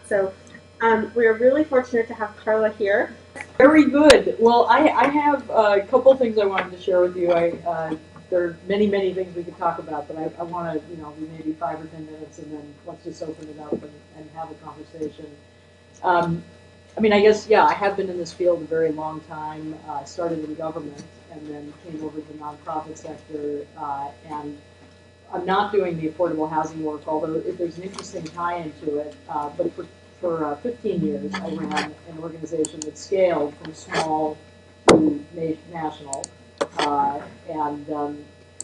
So we are really fortunate to have Carla here. Very good. Well, I have a couple things I wanted to share with you. There are many, many things we could talk about, but I want to, maybe 5 or 10 minutes, and then let's just open it up and have a conversation. I guess, yeah, I have been in this field a very long time. Started in government and then came over to the nonprofit sector, and I'm not doing the affordable housing work, although there's an interesting tie into it. But for 15 years, I ran an organization that scaled from small to national, and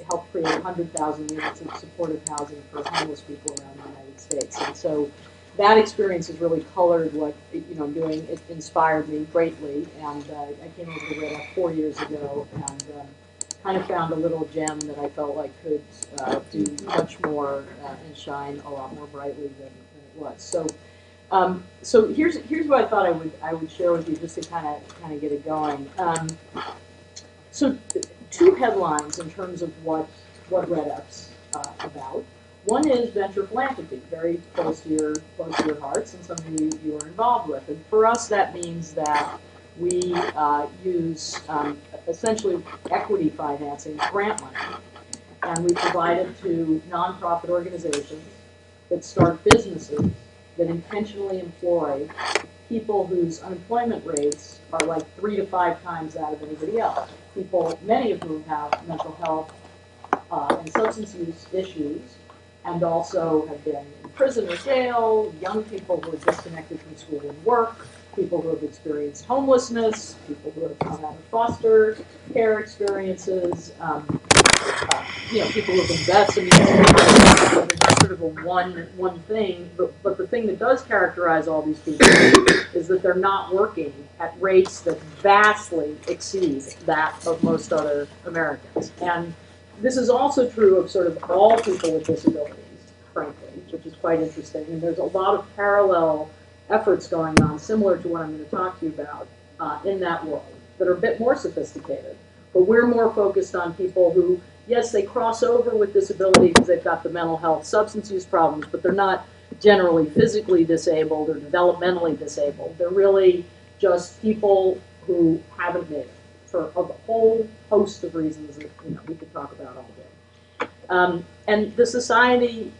helped create 100,000 units of supportive housing for homeless people around the United States. And so that experience has really colored what I'm doing. It inspired me greatly, and I came over to REDF 4 years ago, and kind of found a little gem that I felt like could do much more and shine a lot more brightly than it was. So here's what I thought I would share with you just to kind of get it going. So 2 headlines in terms of what REDF's about. One is venture philanthropy, very close to your hearts, and something you are involved with. And for us, that means that we use essentially equity financing, grant money, and we provide it to nonprofit organizations that start businesses that intentionally employ people whose unemployment rates are like 3 to 5 times that of anybody else. People, many of whom have mental health and substance use issues, and also have been in prison or jail, young people who are disconnected from school and work, people who have experienced homelessness, people who have come out of foster care experiences, people who have been vets. It's sort of a one thing, but the thing that does characterize all these people is that they're not working at rates that vastly exceed that of most other Americans. And this is also true of sort of all people with disabilities, frankly, which is quite interesting. And there's a lot of parallel efforts going on, similar to what I'm going to talk to you about in that world, that are a bit more sophisticated. But we're more focused on people who, yes, they cross over with disability because they've got the mental health, substance use problems, but they're not generally physically disabled or developmentally disabled. They're really just people who haven't made it for a whole host of reasons that we could talk about all day. And the society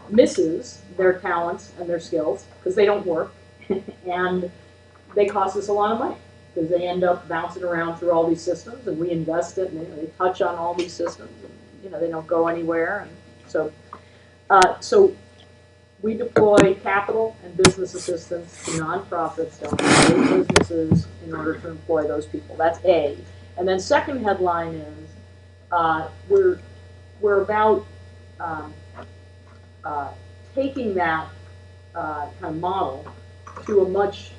misses their talents and their skills because they don't work, and they cost us a lot of money because they end up bouncing around through all these systems, and we invest it, and they touch on all these systems, and they don't go anywhere. And so we deploy capital and business assistance to nonprofits to help businesses in order to employ those people. That's A. And then second headline is we're about taking that kind of model to a much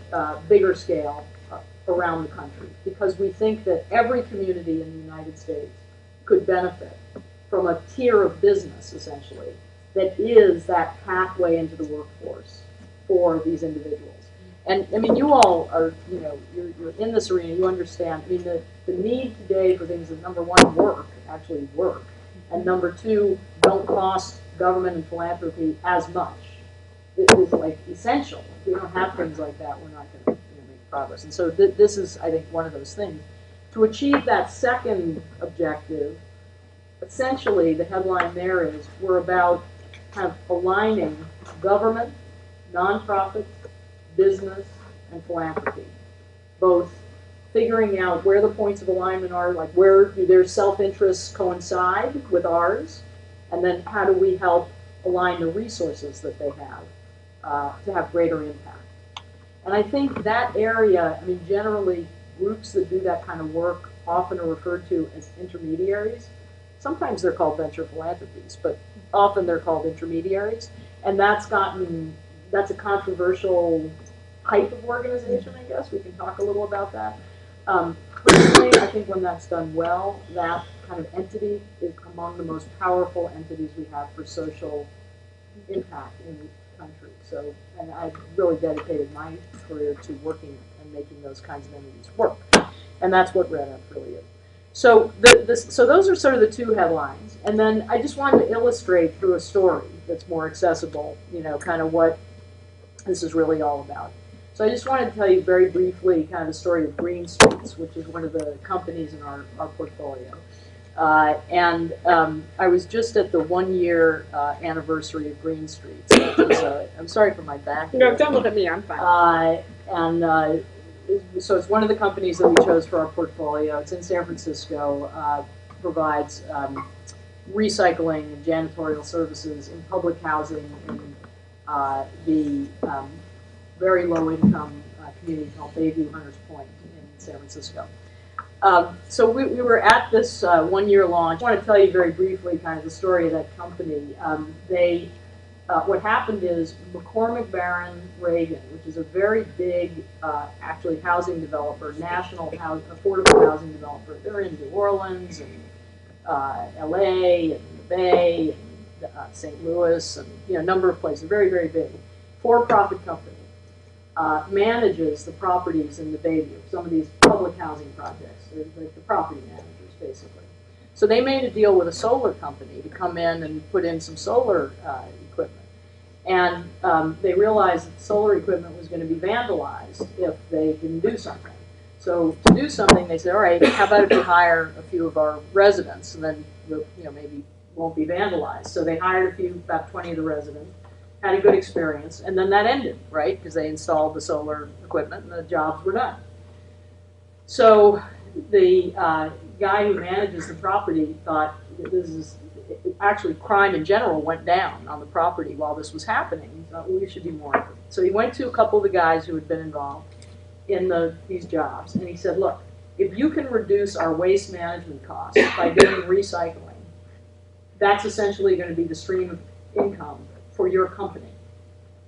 bigger scale around the country, because we think that every community in the United States could benefit from a tier of business, essentially, that is that pathway into the workforce for these individuals. And you all are, you're in this arena, you understand. The need today for things that, number one, actually work, and number two, don't cost government and philanthropy as much. It is like essential. If we don't have things like that, we're not going to make progress. And so this is, I think, one of those things. To achieve that second objective, essentially the headline there is we're about kind of aligning government, nonprofits, business, and philanthropy, both figuring out where the points of alignment are, like where do their self-interests coincide with ours, and then how do we help align the resources that they have to have greater impact. And I think that area, generally groups that do that kind of work often are referred to as intermediaries. Sometimes they're called venture philanthropies, but often they're called intermediaries. And that's a controversial type of organization, I guess. We can talk a little about that. Personally, I think when that's done well, that kind of entity is among the most powerful entities we have for social impact in the country. So, and I've really dedicated my career to working and making those kinds of entities work. And that's what REDF really is. So, so those are sort of the 2 headlines. And then I just wanted to illustrate through a story that's more accessible, kind of what this is really all about. So I just wanted to tell you very briefly kind of the story of Green Streets, which is one of the companies in our portfolio. I was just at the 1-year anniversary of Green Streets. I'm sorry for my back. No, don't look at me, I'm fine. So it's one of the companies that we chose for our portfolio. It's in San Francisco, provides recycling and janitorial services in public housing in the very low-income community called Bayview Hunters Point in San Francisco. So we were at this 1-year launch. I want to tell you very briefly kind of the story of that company. What happened is McCormick Barron Reagan, which is a very big, actually housing developer, national affordable housing developer. They're in New Orleans and LA and the Bay and St. Louis and a number of places. Very, very big. For-profit company. Manages the properties in the Bayview, some of these public housing projects. They're like the property managers, basically. So they made a deal with a solar company to come in and put in some solar equipment. And they realized that solar equipment was going to be vandalized if they didn't do something. So to do something, they said, all right, how about if we hire a few of our residents, and then maybe won't be vandalized. So they hired about 20 of the residents, had a good experience, and then that ended, right? Because they installed the solar equipment and the jobs were done. So the guy who manages the property thought this is actually crime in general went down on the property while this was happening. He thought, well, we should be more. So he went to a couple of the guys who had been involved in these jobs, and he said, look, if you can reduce our waste management costs by doing recycling, that's essentially going to be the stream of income for your company.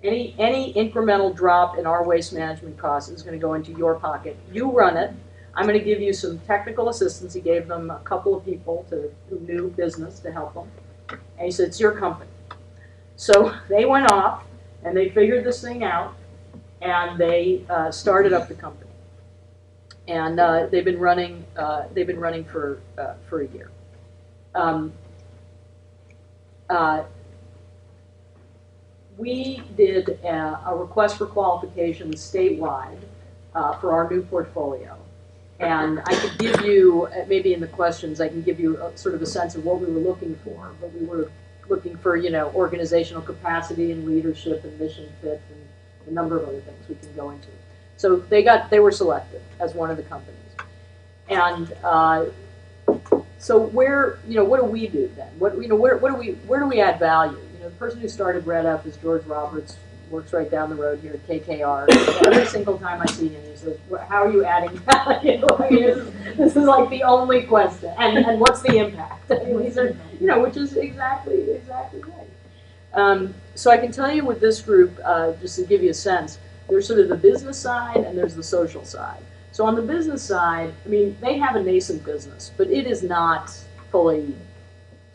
Any incremental drop in our waste management costs is going to go into your pocket. You run it. I'm going to give you some technical assistance. He gave them a couple of people who knew business to help them. And he said, it's your company. So they went off and they figured this thing out and they started up the company. And they've been running for a year. We did a request for qualifications statewide for our new portfolio. And I could give you, maybe in the questions, I can give you sort of a sense of what we were looking for. But we were looking for, organizational capacity and leadership and mission fit and a number of other things we can go into. So they were selected as one of the companies. And so what do we do then? Where do we add value? The person who started REDF is George Roberts, works right down the road here at KKR. Every single time I see him, he says, how are you adding value? I mean, this is like the only question. And what's the impact? I mean, these are, which is exactly right. So I can tell you with this group, just to give you a sense, there's sort of the business side and there's the social side. So on the business side, I mean, they have a nascent business, but it is not fully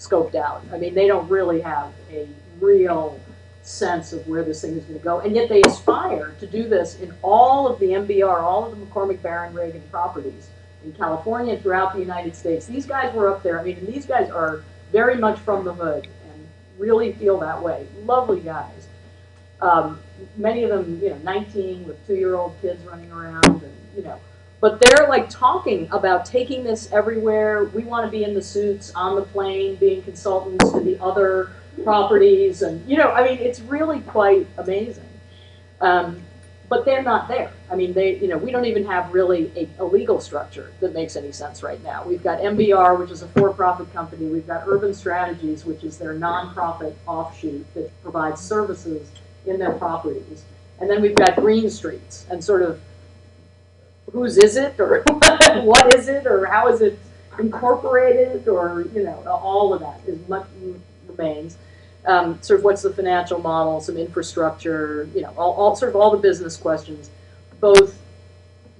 scoped out. I mean, they don't really have a real sense of where this thing is going to go, and yet they aspire to do this in all of the MBR, all of the McCormick Barron Reagan properties in California and throughout the United States. These guys were up there. I mean, and these guys are very much from the hood and really feel that way. Lovely guys. Many of them, 19 with 2-year-old kids running around, and but they're like talking about taking this everywhere. We want to be in the suits on the plane, being consultants to the other properties, and I mean, it's really quite amazing. But they're not there. I mean, we don't even have really a legal structure that makes any sense right now. We've got MBR, which is a for-profit company. We've got Urban Strategies, which is their nonprofit offshoot that provides services in their properties. And then we've got Green Streets, and sort of whose is it, or what is it, or how is it incorporated, or all of that is much remains. Sort of what's the financial model, some infrastructure, all the business questions, both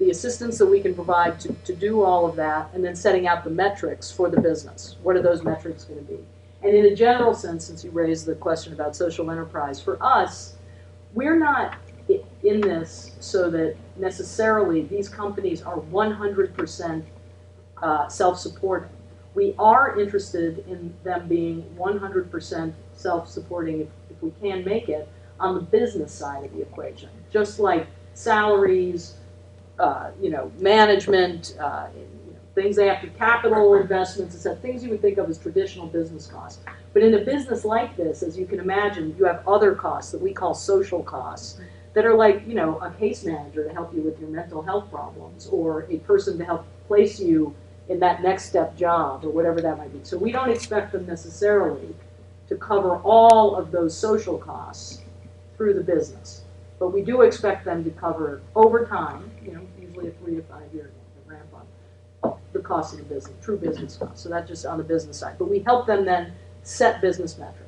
the assistance that we can provide to do all of that, and then setting out the metrics for the business. What are those metrics going to be? And in a general sense, since you raised the question about social enterprise, for us, we're not in this so that necessarily these companies are 100% self-supporting. We are interested in them being 100% self-supporting if we can make it, on the business side of the equation, just like salaries, management, things they have to, capital investments, etc., things you would think of as traditional business costs. But in a business like this, as you can imagine, you have other costs that we call social costs that are like, a case manager to help you with your mental health problems, or a person to help place you in that next step job, or whatever that might be. So we don't expect them necessarily to cover all of those social costs through the business. But we do expect them to cover over time, usually a 3 to 5 year ramp up, the cost of the business, true business costs. So that's just on the business side. But we help them then set business metrics.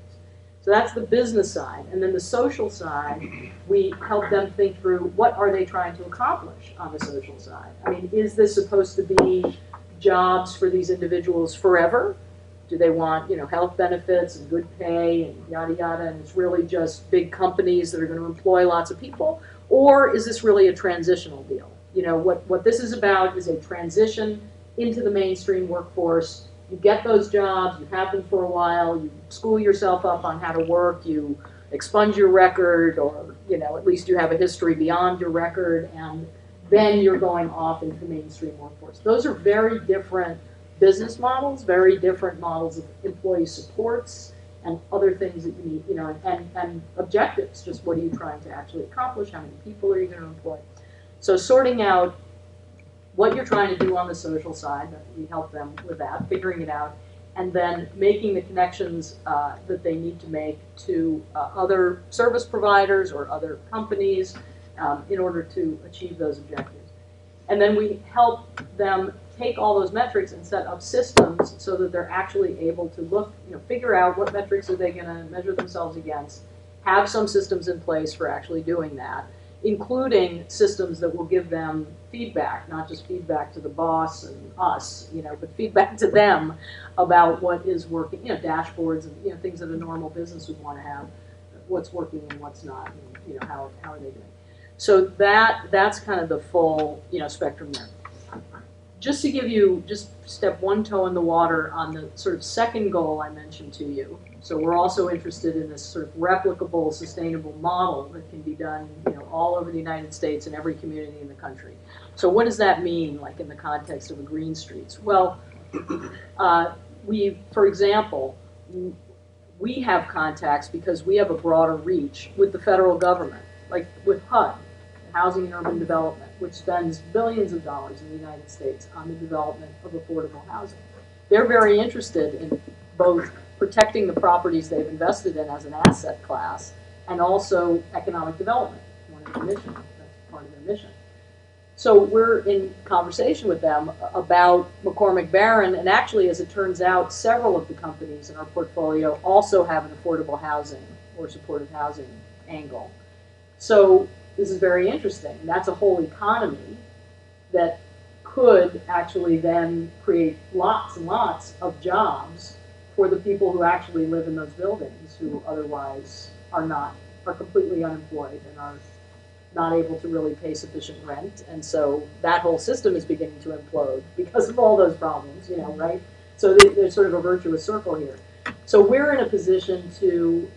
So that's the business side. And then the social side, we help them think through what are they trying to accomplish on the social side. I mean, is this supposed to be jobs for these individuals forever? Do they want, health benefits and good pay and yada yada, and it's really just big companies that are going to employ lots of people? Or is this really a transitional deal? What this is about is a transition into the mainstream workforce. You get those jobs, you have them for a while, you school yourself up on how to work, you expunge your record, or at least you have a history beyond your record, and then you're going off into the mainstream workforce. Those are very different business models, very different models of employee supports and other things that you need, and objectives. Just what are you trying to actually accomplish? How many people are you going to employ? So sorting out what you're trying to do on the social side, we help them with that, figuring it out, and then making the connections that they need to make to other service providers or other companies in order to achieve those objectives. And then we help them take all those metrics and set up systems so that they're actually able to look, figure out what metrics are they going to measure themselves against, have some systems in place for actually doing that, including systems that will give them feedback, not just feedback to the boss and us, but feedback to them about what is working, dashboards and things that a normal business would want to have, what's working and what's not, and how are they doing. So that's kind of the full spectrum there. Just to give you, just step one toe in the water on the sort of second goal I mentioned to you. So we're also interested in this sort of replicable, sustainable model that can be done, all over the United States and every community in the country. So what does that mean, like in the context of a green streets? Well, for example, we have contacts because we have a broader reach with the federal government, like with HUD, Housing and Urban Development, which spends billions of dollars in the United States on the development of affordable housing. They're very interested in both protecting the properties they've invested in as an asset class and also economic development. One of their mission, that's part of their mission. So we're in conversation with them about McCormick Barron, and actually, as it turns out, several of the companies in our portfolio also have an affordable housing or supportive housing angle. So this is very interesting. That's a whole economy that could actually then create lots and lots of jobs for the people who actually live in those buildings, who otherwise are completely unemployed and are not able to really pay sufficient rent. And so that whole system is beginning to implode because of all those problems, right? So there's sort of a virtuous circle here. So we're in a position to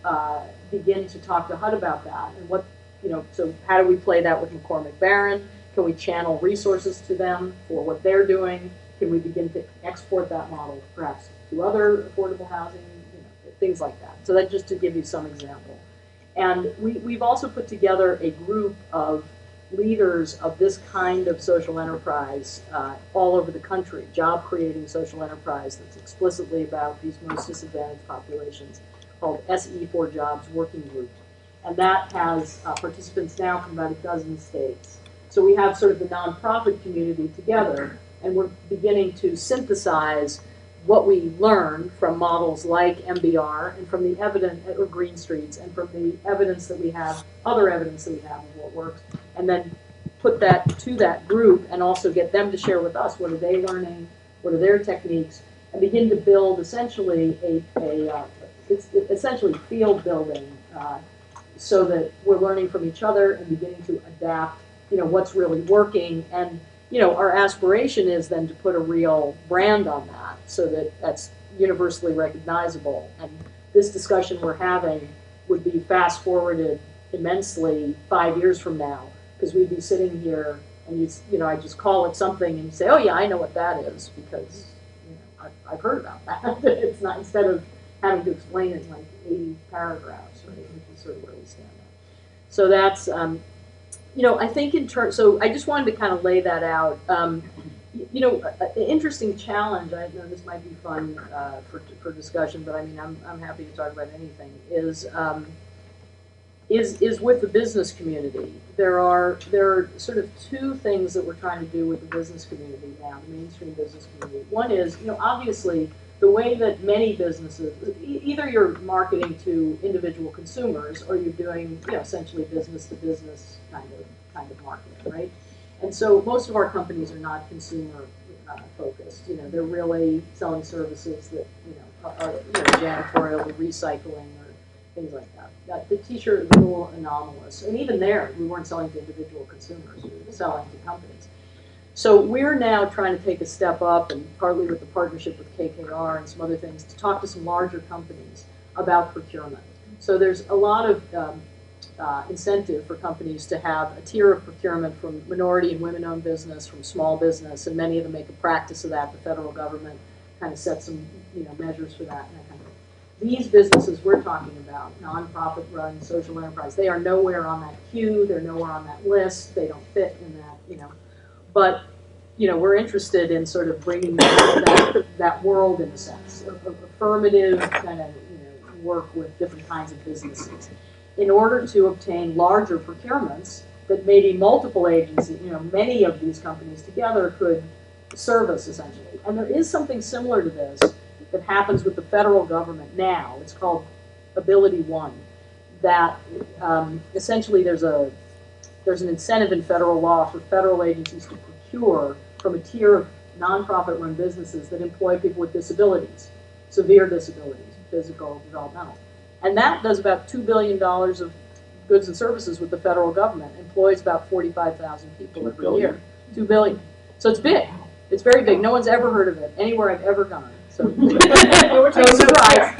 begin to talk to HUD about that and so how do we play that with McCormick Barron? Can we channel resources to them for what they're doing? Can we begin to export that model perhaps to other affordable housing, things like that. So that's just to give you some example. And we've also put together a group of leaders of this kind of social enterprise all over the country, job-creating social enterprise that's explicitly about these most disadvantaged populations, called SE4 Jobs Working Group. And that has participants now from about a dozen states. So we have sort of the nonprofit community together, and we're beginning to synthesize what we learn from models like MBR and from the evidence, or Green Streets, and from the evidence that we have, other evidence that we have of what works, and then put that to that group and also get them to share with us what are they learning, what are their techniques, and begin to build essentially it's essentially field building so that we're learning from each other and beginning to adapt, what's really working. And, our aspiration is then to put a real brand on that so that that's universally recognizable. And this discussion we're having would be fast forwarded, immensely 5 years from now, because we'd be sitting here and I just call it something and you say, oh yeah, I know what that is because I've heard about that. It's not, instead of having to explain it in like 80 paragraphs, right, which is sort of where we stand now. So that's, I think in terms, so I just wanted to kind of lay that out. An interesting challenge, I know this might be fun for discussion, but I mean, I'm happy to talk about anything, is with the business community. There are sort of two things that we're trying to do with the business community now, the mainstream business community. One is, obviously, the way that many businesses, either you're marketing to individual consumers or you're doing, essentially business to business kind of marketing, right? And so most of our companies are not consumer focused. They're really selling services that, are janitorial or recycling or things like that. The t-shirt is a little anomalous. And even there, we weren't selling to individual consumers. We were selling to companies. So we're now trying to take a step up, and partly with the partnership with KKR and some other things, to talk to some larger companies about procurement. So there's a lot of incentive for companies to have a tier of procurement from minority and women-owned business, from small business, and many of them make a practice of that. The federal government kind of sets some measures for that. And that kind of thing. These businesses we're talking about, nonprofit-run social enterprise, they are nowhere on that queue. They're nowhere on that list. They don't fit in that, But we're interested in sort of bringing that world, in a sense, of affirmative kind of work with different kinds of businesses in order to obtain larger procurements that maybe multiple agencies, many of these companies together could service essentially. And there is something similar to this that happens with the federal government now. It's called Ability One. That essentially there's an incentive in federal law for federal agencies to procure from a tier of nonprofit-run businesses that employ people with disabilities, severe disabilities, physical, developmental. And that does about $2 billion of goods and services with the federal government, employs about 45,000 people every year. $2 billion. So it's big. It's very big. No one's ever heard of it anywhere I've ever gone. So no surprise.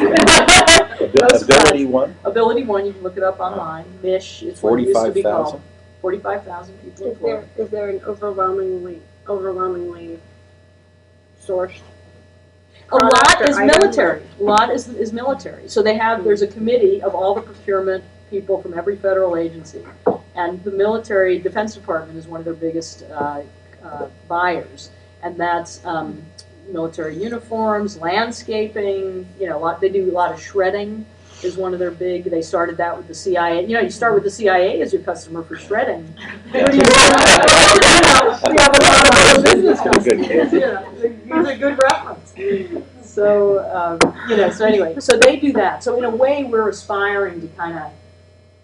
Ability One? Ability One, you can look it up online. MISH, it's what it used to be called. 45,000 people employed. Is there an overwhelmingly sourced? A lot is military. A lot is military. So there's a committee of all the procurement people from every federal agency, and the military Defense Department is one of their biggest buyers, and that's military uniforms, landscaping. They do a lot of shredding. Is one of their big. They started that with the CIA. You start with the CIA as your customer for shredding. You have a lot of business customers. Use a good reference. So so anyway, so they do that. So in a way, we're aspiring to kind of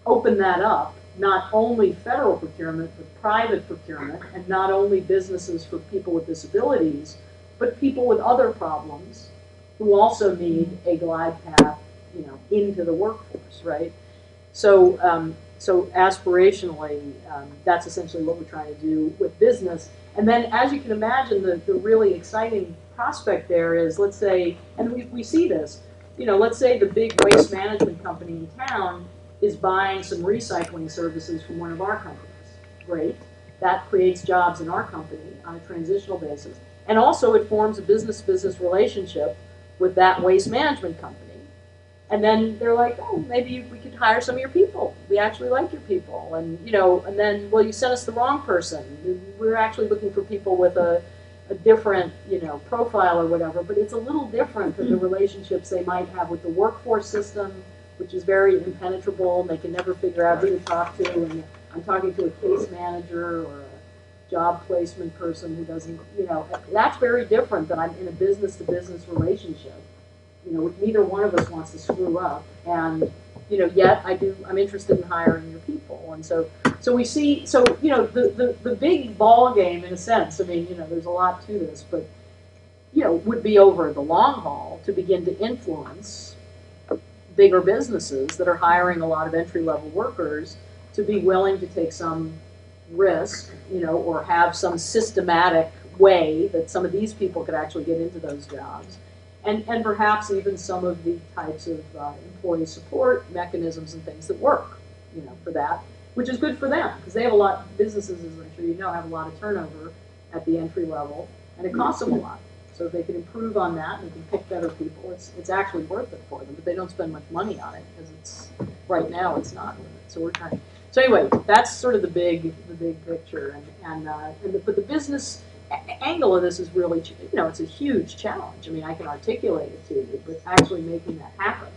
open that up, not only federal procurement, but private procurement, and not only businesses for people with disabilities, but people with other problems who also need a glide path, into the workforce, right? So, so aspirationally, that's essentially what we're trying to do with business. And then, as you can imagine, the really exciting prospect there is, let's say, and we see this, let's say the big waste management company in town is buying some recycling services from one of our companies. Great. That creates jobs in our company on a transitional basis. And also it forms a business-to-business relationship with that waste management company. And then they're like, oh, maybe we could hire some of your people. We actually like your people. And, and then, well, you sent us the wrong person. We're actually looking for people with a different, profile or whatever. But it's a little different than the relationships they might have with the workforce system, which is very impenetrable, and they can never figure out who to talk to. And I'm talking to a case manager or a job placement person who doesn't, that's very different than I'm in a business-to-business relationship. Which neither one of us wants to screw up, and yet I'm interested in hiring your people, and so we see, the big ball game in a sense. I mean, there's a lot to this, but would be over the long haul to begin to influence bigger businesses that are hiring a lot of entry-level workers to be willing to take some risk, or have some systematic way that some of these people could actually get into those jobs. And perhaps even some of the types of employee support mechanisms and things that work. for that, which is good for them because they have a lot. Businesses, as I'm sure you know, have a lot of turnover at the entry level, and it costs them a lot. So if they can improve on that and they can pick better people, it's actually worth it for them. But they don't spend much money on it because it's right now it's not worth it. So we're trying. So anyway, that's sort of the big picture, but the business angle of this is really, it's a huge challenge. I mean, I can articulate it to you, but actually making that happen,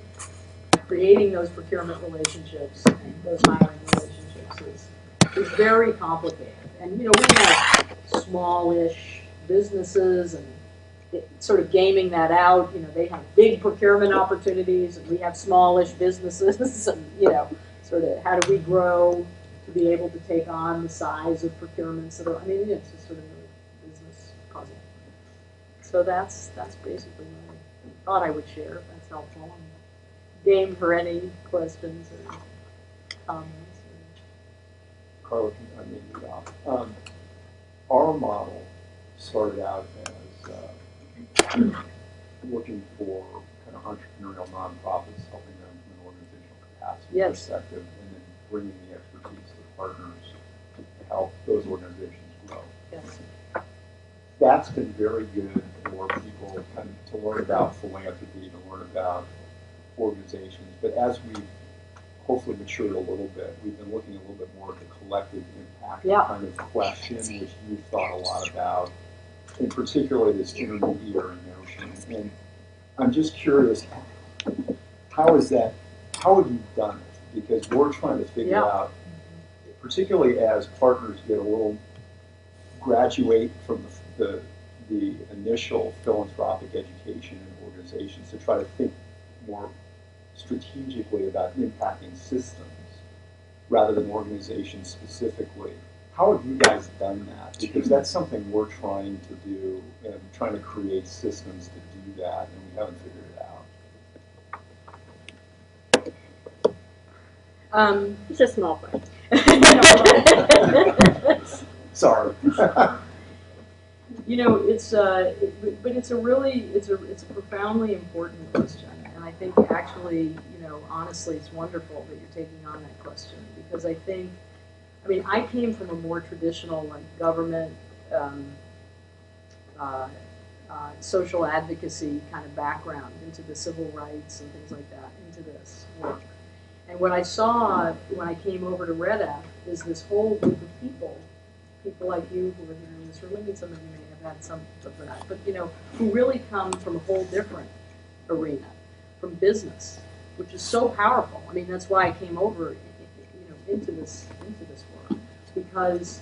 creating those procurement relationships and those hiring relationships is very complicated. And we have smallish businesses and sort of gaming that out. They have big procurement opportunities, and we have smallish businesses, and sort of how do we grow to be able to take on the size of procurements that are. I mean, it's just sort of a business puzzle. So that's basically what I thought I would share. If that's helpful. I'm game for any questions or comments. Carla, our model started out as looking for kind of entrepreneurial nonprofits, helping them from an organizational capacity perspective, and then bringing the expertise to partners to help those organizations grow. Yes. That's been very good for people kind of to learn about philanthropy, to learn about organizations. But as we've hopefully matured a little bit, we've been looking a little bit more at the collective impact kind of question, which you've thought a lot about, and particularly this intermediary notion. And I'm just curious, how have you done it? Because we're trying to figure out, particularly as partners get a little graduate from the initial philanthropic education in organizations, to try to think more strategically about impacting systems rather than organizations specifically. How have you guys done that? Because that's something we're trying to do and trying to create systems to do that, and we haven't figured it out. It's a small question. Sorry. It's a profoundly important question, and I think actually, honestly, it's wonderful that you're taking on that question, because I came from a more traditional government, social advocacy kind of background into the civil rights and things like that, into this work. And what I saw when I came over to REDF is this whole group of people like you who are here in this room. I mean, some of you may have had some of that, but who really come from a whole different arena, from business, which is so powerful. I mean, that's why I came over, into this work, because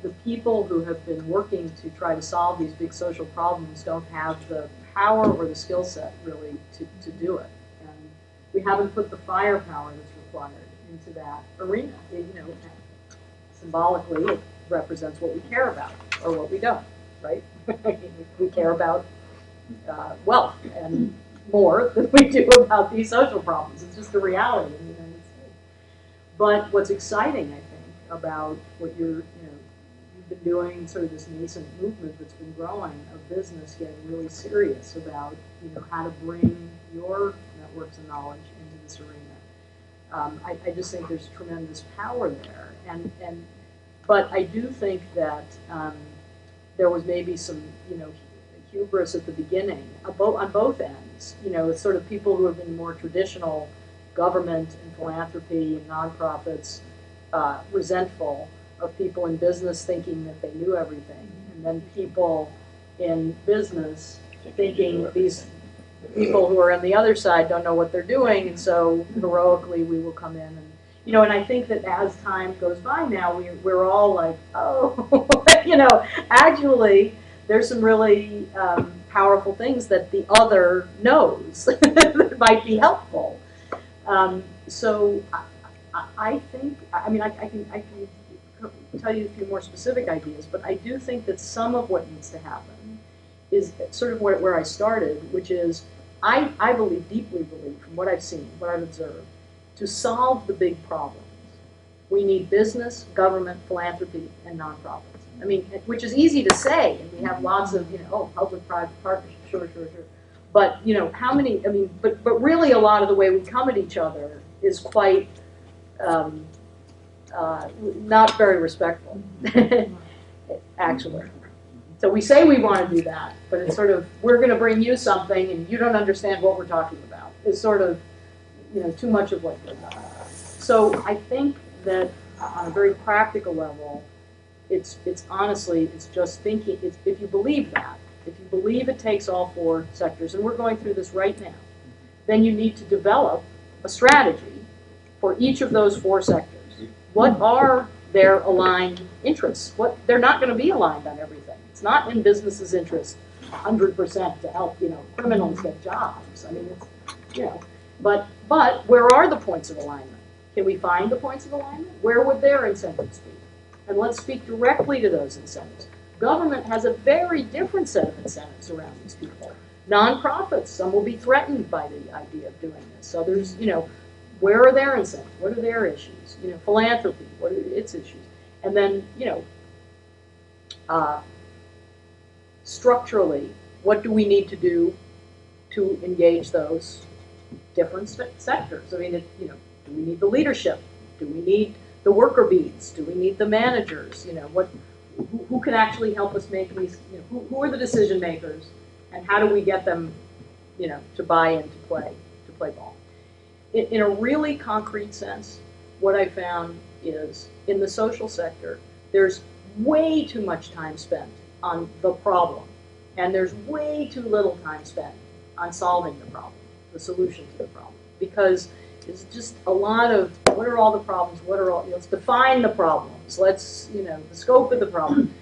the people who have been working to try to solve these big social problems don't have the power or the skill set really to do it, and we haven't put the firepower that's required into that arena. Symbolically, it represents what we care about or what we don't, right? We care about wealth and more than we do about these social problems. It's just the reality in the United States. But what's exciting, I think, about what you've been doing, sort of this nascent movement that's been growing of business getting really serious about, how to bring your networks of knowledge into this arena. I just think there's tremendous power there, but I do think that there was maybe some, hubris at the beginning on both ends. It's sort of people who have been more traditional government and philanthropy and nonprofits, resentful of people in business thinking that they knew everything, and then people in business thinking these people who are on the other side don't know what they're doing, and so heroically we will come in and and I think that as time goes by now, we're all like, oh, actually there's some really powerful things that the other knows that might be helpful. So I think, I can tell you a few more specific ideas, but I do think that some of what needs to happen is sort of where I started, which is I deeply believe, from what I've seen, what I've observed, to solve the big problems, we need business, government, philanthropy, and nonprofits. I mean, which is easy to say, and we have lots of, public-private partnerships, sure. But, how many, but really a lot of the way we come at each other is quite um, not very respectful, actually. So we say we want to do that, but it's sort of, we're going to bring you something and you don't understand what we're talking about. It's sort of, too much of what goes on. So I think that on a very practical level, it's honestly, it's just thinking, if you believe that, if you believe it takes all four sectors, and we're going through this right now, then you need to develop a strategy for each of those four sectors. What are their aligned interests? They're not going to be aligned on everything. It's not in business's interest 100% to help, criminals get jobs. I mean, it's, but where are the points of alignment? Can we find the points of alignment? Where would their incentives be? And let's speak directly to those incentives. Government has a very different set of incentives around these people. Nonprofits, some will be threatened by the idea of doing this. Others, where are their incentives? What are their issues? Philanthropy, what are its issues? And then, structurally, what do we need to do to engage those different sectors? I mean, do we need the leadership? Do we need the worker bees? Do we need the managers? Who can actually help us make these? Who are the decision makers, and how do we get them, to buy in to play ball? In a really concrete sense, what I found is in the social sector, there's way too much time spent on the problem, and there's way too little time spent on solving the problem, the solution to the problem, because it's just a lot of what are all the problems, let's define the problems, let's, the scope of the problem.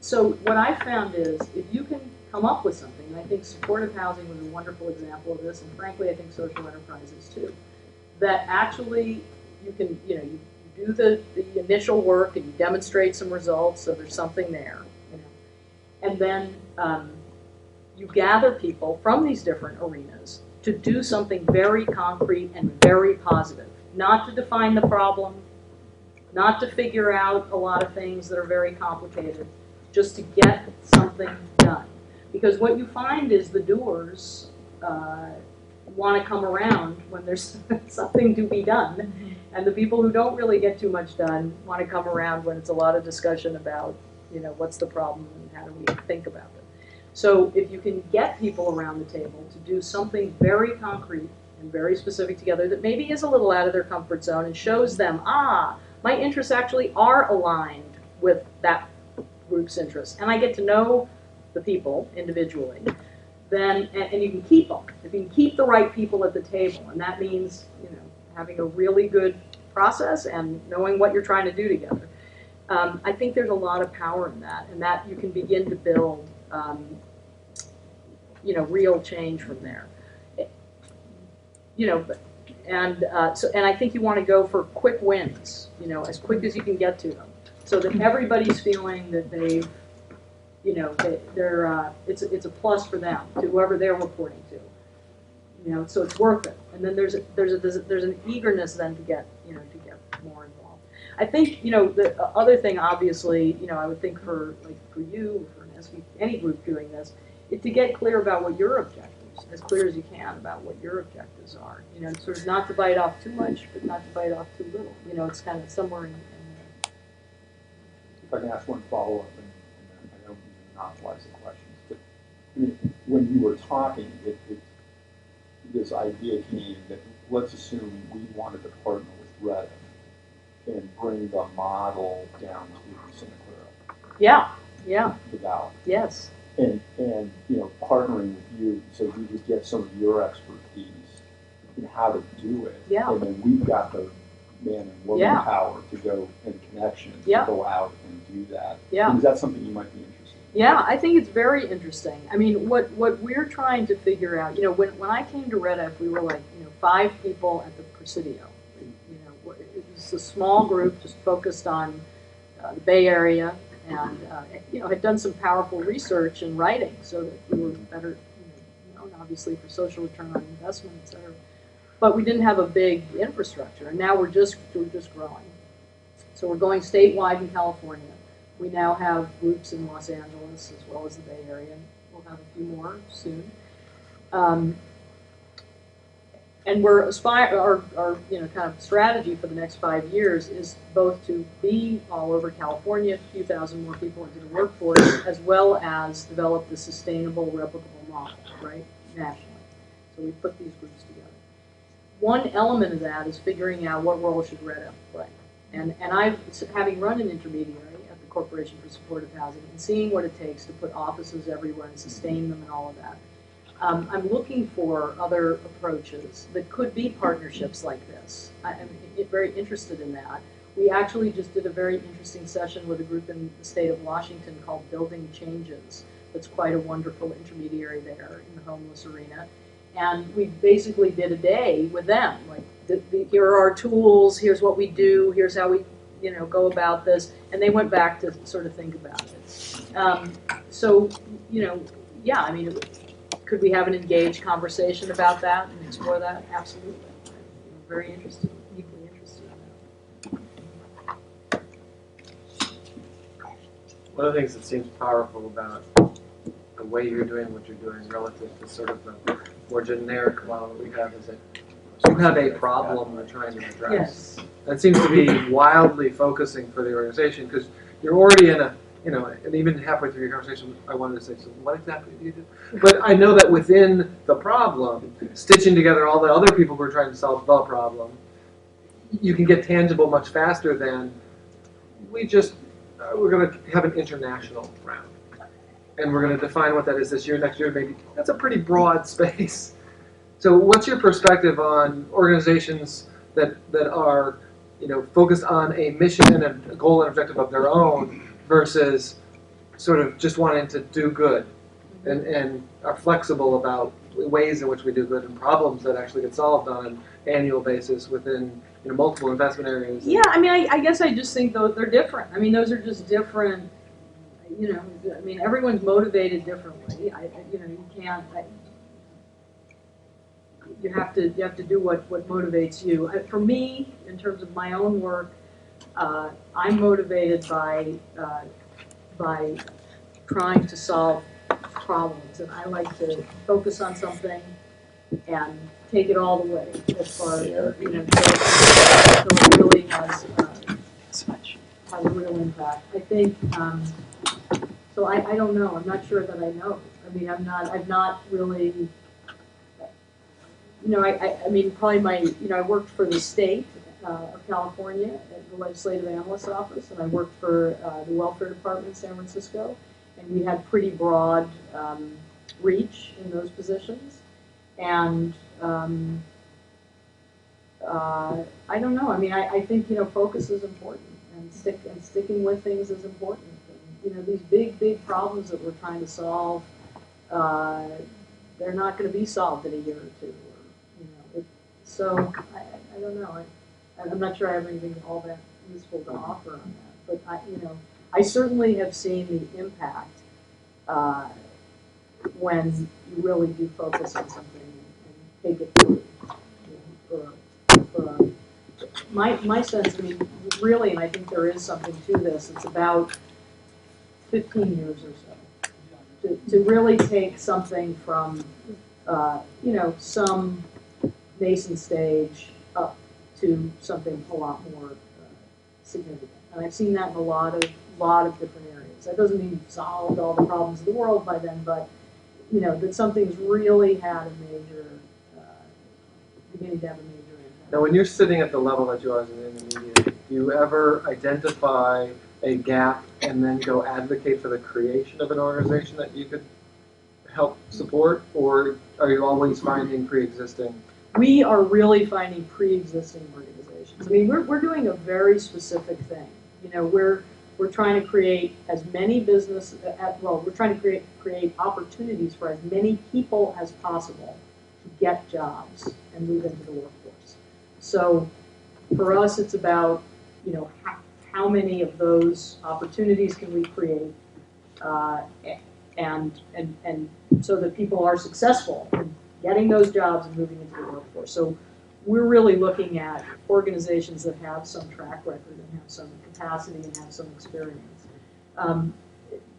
So what I found is if you can come up with something, and I think supportive housing was a wonderful example of this, and frankly I think social enterprises too, that actually you can, you do the initial work and you demonstrate some results, so there's something there, and then you gather people from these different arenas to do something very concrete and very positive. Not to define the problem, not to figure out a lot of things that are very complicated, just to get something done. Because what you find is the doers want to come around when there's something to be done, and the people who don't really get too much done want to come around when it's a lot of discussion about, what's the problem and how do we think about it. So if you can get people around the table to do something very concrete and very specific together that maybe is a little out of their comfort zone and shows them, my interests actually are aligned with that group's interests, and I get to know the people individually, then, and you can keep them. If you can keep the right people at the table, and that means, having a really good process and knowing what you're trying to do together. I think there's a lot of power in that, and that you can begin to build real change from there. And I think you want to go for quick wins, as quick as you can get to them, so that everybody's feeling that they've, it's a plus for them, to whoever they're reporting to. So it's worth it. And then there's an eagerness then to get more involved. I think the other thing, obviously, I would think for you, for any group doing this, is to get clear about what your objectives, as clear as you can about what your objectives are. Sort of not to bite off too much, but not to bite off too little. It's kind of somewhere in there. If I can ask one follow-up, and I don't mean to monopolize the questions, but when you were talking, this idea came that let's assume we wanted to partner with REDF and bring the model down to Santa Clara. Yeah. The Valley. Yes. And partnering with you so we could get some of your expertise in how to do it. Yeah. And then we've got the man and woman power to go and connections to go out and do that. Yeah. And is that something you might be interested in? Yeah, I think it's very interesting. I mean, what we're trying to figure out, when I came to REDF, we were 5 people at the Presidio. It was a small group just focused on the Bay Area, and had done some powerful research and writing so that we were better, known obviously for social return on investment, et cetera. But we didn't have a big infrastructure, and now we're just growing. So we're going statewide in California. We now have groups in Los Angeles as well as the Bay Area. We'll have a few more soon. And we're our kind of strategy for the next 5 years is both to be all over California, a few thousand more people into the workforce, as well as develop the sustainable, replicable model, right, nationally. So we put these groups together. One element of that is figuring out what role should REDF play. And I've, having run an intermediary at the Corporation for Supportive Housing and seeing what it takes to put offices everywhere and sustain them and all of that, I'm looking for other approaches that could be partnerships like this. I'm very interested in that. We actually just did a very interesting session with a group in the state of Washington called Building Changes. That's quite a wonderful intermediary there in the homeless arena. And we basically did a day with them. Like, here are our tools, here's what we do, here's how we go about this. And they went back to sort of think about it. So, yeah, I mean, could we have an engaged conversation about that and explore that? Absolutely. I'm very interested, deeply interested in that. One of the things that seems powerful about the way you're doing what you're doing relative to sort of the more generic model that we have is that you have a problem you're trying to address. Yes. That seems to be wildly focusing for the organization because you're already in a, and even halfway through your conversation, I wanted to say, so what exactly do you do? But I know that within the problem, stitching together all the other people who are trying to solve the problem, you can get tangible much faster than we're going to have an international round. And we're going to define what that is this year, next year, maybe. That's a pretty broad space. So what's your perspective on organizations that are, focused on a mission and a goal and objective of their own versus sort of just wanting to do good and are flexible about ways in which we do good and problems that actually get solved on an annual basis within multiple investment areas? Yeah, I mean, I guess I just think they're different. I mean, those are just different. I mean, everyone's motivated differently. You can't. You have to do what motivates you. For me, in terms of my own work, I'm motivated by trying to solve problems, and I like to focus on something and take it all the way as far as so it really has a real impact. I think. So I don't know. I'm not sure that I know. I mean, I've not really. I mean, probably I worked for the state of California at the Legislative Analyst's Office, and I worked for the Welfare Department in San Francisco, and we had pretty broad reach in those positions. And I don't know. I mean, I think focus is important, and sticking with things is important. And, these big problems that we're trying to solve, they're not going to be solved in a year or two. So I don't know. I'm not sure I have anything all that useful to offer on that. But I certainly have seen the impact when you really do focus on something and take it through. My sense, I mean, really, and I think there is something to this. It's about 15 years or so to really take something from some nascent stage up to something a lot more significant. And I've seen that in a lot of different areas. That doesn't mean you've solved all the problems of the world by then, but that something's really had a major, beginning to have a major impact. Now, when you're sitting at the level that you are as an intermediate, do you ever identify a gap and then go advocate for the creation of an organization that you could help support, or are you always finding pre-existing? We are really finding pre-existing organizations. I mean, we're doing a very specific thing. We're trying to create as many we're trying to create opportunities for as many people as possible to get jobs and move into the workforce. So for us, it's about, how many of those opportunities can we create, and so that people are successful in getting those jobs and moving into the workforce. So we're really looking at organizations that have some track record and have some capacity and have some experience.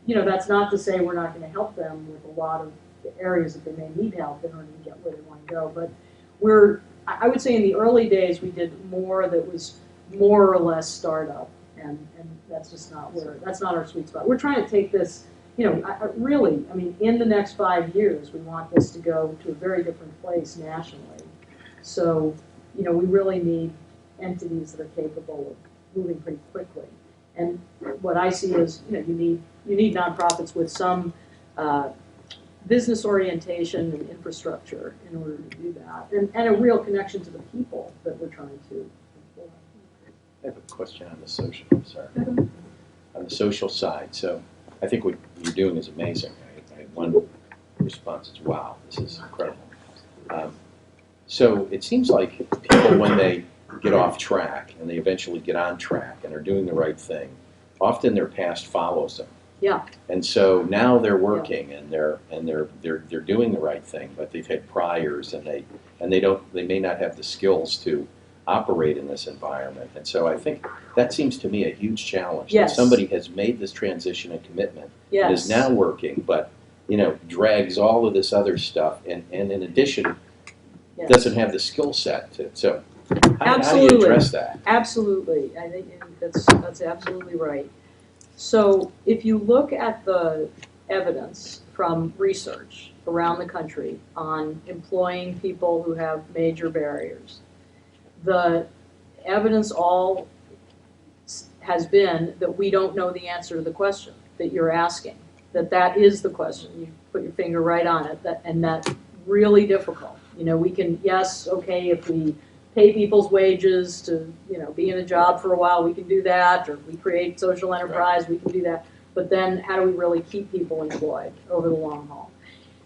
That's not to say we're not going to help them with a lot of the areas that they may need help in order to get where they want to go, but we're I would say in the early days, we did more that was more or less startup, and that's just not that's not our sweet spot. We're trying to take this, really, I mean, in the next 5 years, we want this to go to a very different place nationally. So, we really need entities that are capable of moving pretty quickly. And what I see is, you need nonprofits with some business orientation and infrastructure in order to do that, and a real connection to the people that we're trying to employ. I have a question on the social, I'm sorry. On the social side, so I think what you're doing is amazing. I had one response is, wow, this is incredible. So it seems like people, when they get off track and they eventually get on track and are doing the right thing, often their past follows them. Yeah. And so now they're working and they're doing the right thing, but they've had priors and they may not have the skills to operate in this environment. And so I think that seems to me a huge challenge. Yes. That somebody has made this transition and commitment and Yes. is now working, but drags all of this other stuff and in addition Yes. doesn't have the skill set to. So how do you Absolutely. address that? Absolutely. I think that's absolutely right. So if you look at the evidence from research around the country on employing people who have major barriers, the evidence all has been that we don't know the answer to the question that you're asking, that is the question. You put your finger right on it, and that's really difficult. We can, yes, okay, if we pay people's wages to, be in a job for a while, we can do that, or if we create social enterprise, we can do that. But then how do we really keep people employed over the long haul?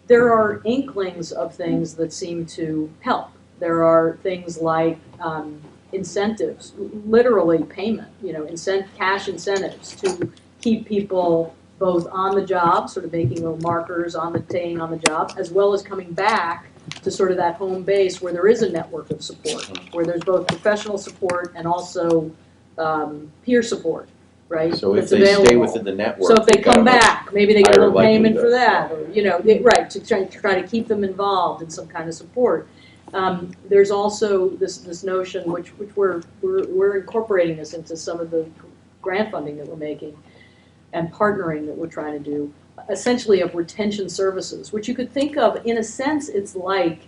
There are inklings of things that seem to help. There are things like incentives, literally payment, cash incentives to keep people both on the job, sort of making little markers on staying on the job, as well as coming back to sort of that home base where there is a network of support, where there's both professional support and also peer support, right? So if that's they available. stay within the network, So if they come gotta back, maybe they get a higher little payment for likelihood. that, or, right, to try to keep them involved in some kind of support. There's also this notion, which we're incorporating this into some of the grant funding that we're making and partnering that we're trying to do, essentially of retention services, which you could think of, in a sense, it's like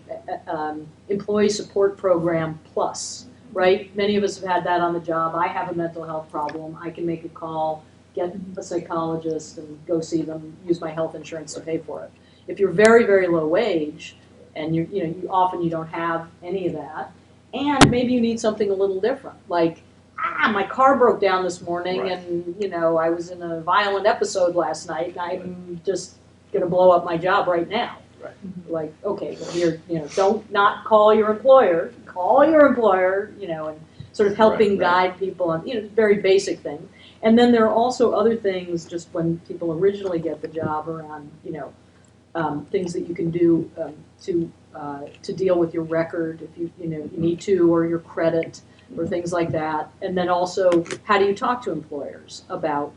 employee support program plus, right? Many of us have had that on the job. I have a mental health problem. I can make a call, get a psychologist, and go see them, use my health insurance to pay for it. If you're very, very low wage, and you often don't have any of that, and maybe you need something a little different, like, my car broke down this morning, Right. and I was in a violent episode last night, and I'm just gonna blow up my job right now. Right. Like, okay, well, here, don't not call your employer, and sort of helping Right. guide people on, very basic things. And then there are also other things, just when people originally get the job, around, things that you can do to deal with your record if you need to, or your credit, or things like that. And then also, how do you talk to employers about,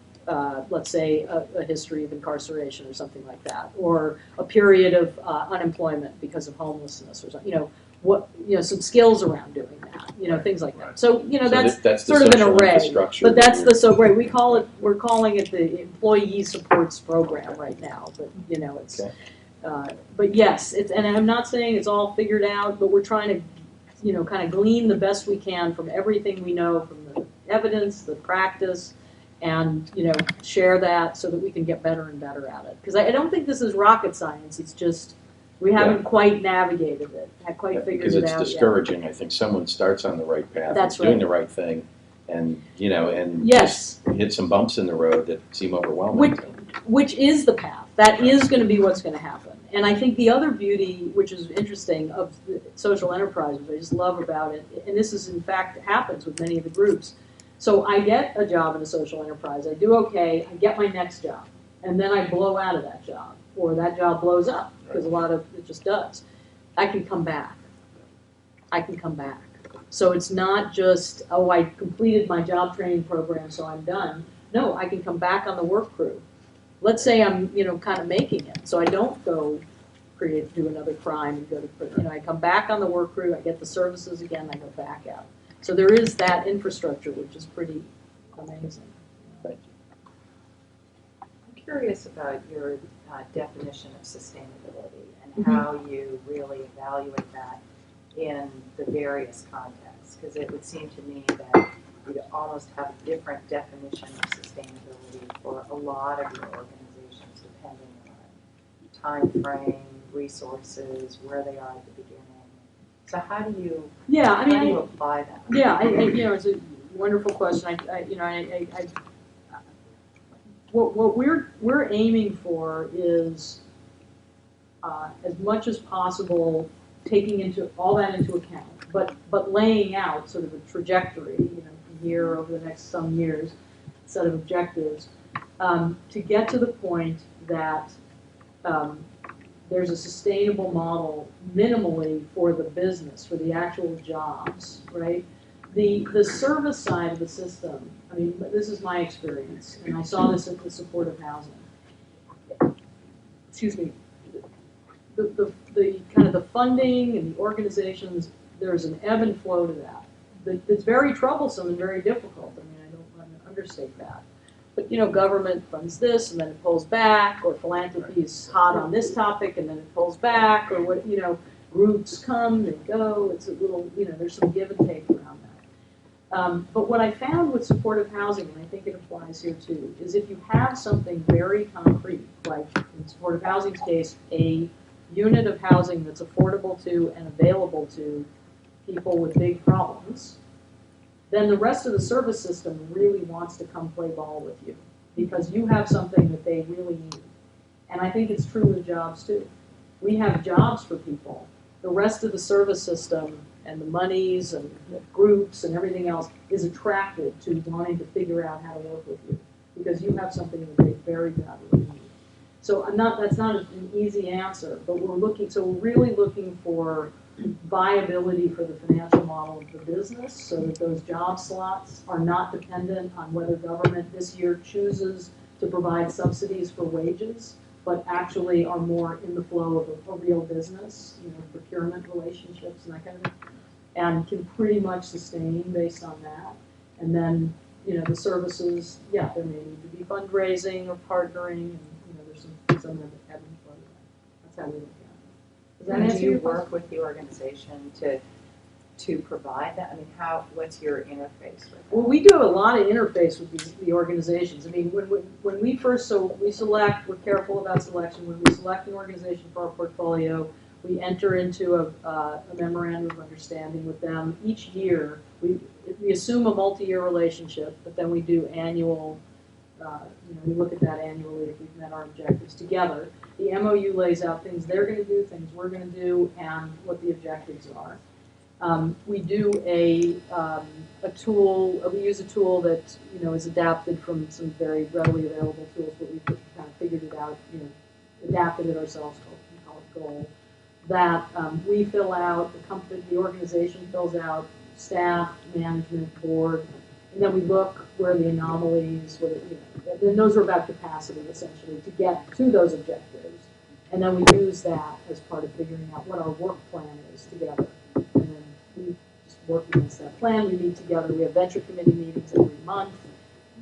let's say, a history of incarceration or something like that, or a period of unemployment because of homelessness or something, some skills around doing that, things like that. So, So that's the sort of an social array. infrastructure But that's that right, we're calling it the Employee Supports Program right now, but, it's, Okay. but yes, and I'm not saying it's all figured out, but we're trying to, kind of glean the best we can from everything we know, from the evidence, the practice, and, share that so that we can get better and better at it. Because I don't think this is rocket science, it's just, we haven't quite navigated it, quite figured because it it's out yet. discouraging. I think someone starts on the right path, That's is doing right. the right thing, and and Yes. just hit some bumps in the road that seem overwhelming. Which is the path. That is going to be what's going to happen. And I think the other beauty, which is interesting, of the social enterprise, which I just love about it, and this is in fact happens with many of the groups. So I get a job in a social enterprise, I do okay, I get my next job, and then I blow out of that job, or that job blows up, because a lot of it just does. I can come back. So it's not just, oh, I completed my job training program, so I'm done. No, I can come back on the work crew. Let's say I'm, kind of making it, so I don't go do another crime and go to prison. I come back on the work crew, I get the services again, I go back out. So there is that infrastructure, which is pretty amazing. Thank I'm curious about your definition of sustainability and how you really evaluate that in the various contexts, because it would seem to me that you almost have a different definition of sustainability for a lot of your organizations, depending on time frame, resources, where they are at the beginning. So how do you how do you apply that? Yeah, it's a wonderful question. What we're aiming for is as much as possible taking all that into account, but laying out sort of a trajectory, year over the next some years, set of objectives, to get to the point that there's a sustainable model minimally for the business, for the actual jobs, right? The service side of the system, I mean, this is my experience, and I saw this at the supportive housing. Excuse me. The kind of the funding and the organizations, there's an ebb and flow to that. It's very troublesome and very difficult. I mean, I don't want to understate that. But, government funds this and then it pulls back, or philanthropy is hot on this topic and then it pulls back, or what, groups come, they go. It's a little, there's some give and take around that. But what I found with supportive housing, and I think it applies here too, is if you have something very concrete, like in supportive housing's case, a unit of housing that's affordable to and available to people with big problems, then the rest of the service system really wants to come play ball with you because you have something that they really need. And I think it's true with jobs too. We have jobs for people. The rest of the service system and the monies and the groups and everything else is attracted to wanting to figure out how to work with you because you have something that they very badly need. So that's not an easy answer, but we're really looking for viability for the financial model of the business so that those job slots are not dependent on whether government this year chooses to provide subsidies for wages, but actually are more in the flow of a real business, procurement relationships and that kind of thing, and can pretty much sustain based on that. And then, the services, there may need to be fundraising or partnering, and there's some of the ebb and flow of that. That's how we look at it. Does that answer Do you your work question? with the organization to provide that? I mean, what's your interface with that? Well, we do a lot of interface with the organizations. I mean, when we first, we select, we're careful about selection. When we select an organization for our portfolio, we enter into a memorandum of understanding with them. Each year, we assume a multi-year relationship, but then we do annual, we look at that annually if we've met our objectives together. The MOU lays out things they're going to do, things we're going to do, and what the objectives are. We do a tool. We use a tool that is adapted from some very readily available tools, but we kind of figured it out, adapted it ourselves, called Goal. That we fill out, the organization fills out, staff, management, board, and then we look where the anomalies, and those are about capacity essentially to get to those objectives. And then we use that as part of figuring out what our work plan is together. And then we just work against that plan. We meet together. We have venture committee meetings every month.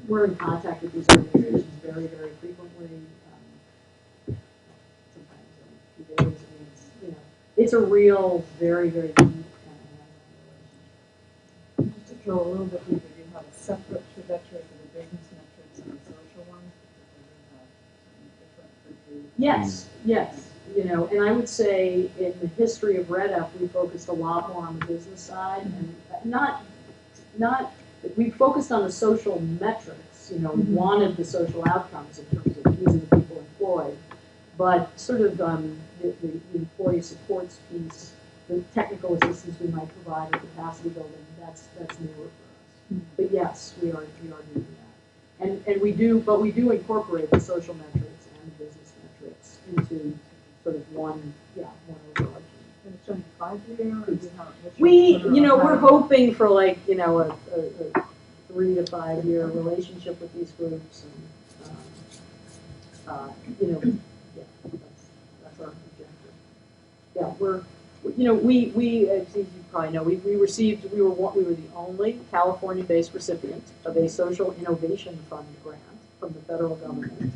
We're in contact with these organizations very, very frequently. Sometimes every few days. I mean, it's a real, very, very deep kind of relationship. Just to go a little bit deeper, you have a separate trajectory for the business metrics and the social ones, because you have different. Yes, yes. And I would say in the history of REDF, we focused a lot more on the business side, and we focused on the social metrics. We wanted the social outcomes in terms of easing people employed, but sort of the employee supports piece, the technical assistance we might provide or capacity building, that's newer for us. But yes, we are doing that, and we do incorporate the social metrics and the business metrics into sort of one overarching. And it's only 5-year, or do you have? We're hoping for a 3 to 5 year relationship with these groups, and that's our objective. yeah, we, as you probably know, we were the only California-based recipient of a Social Innovation Fund grant from the federal government.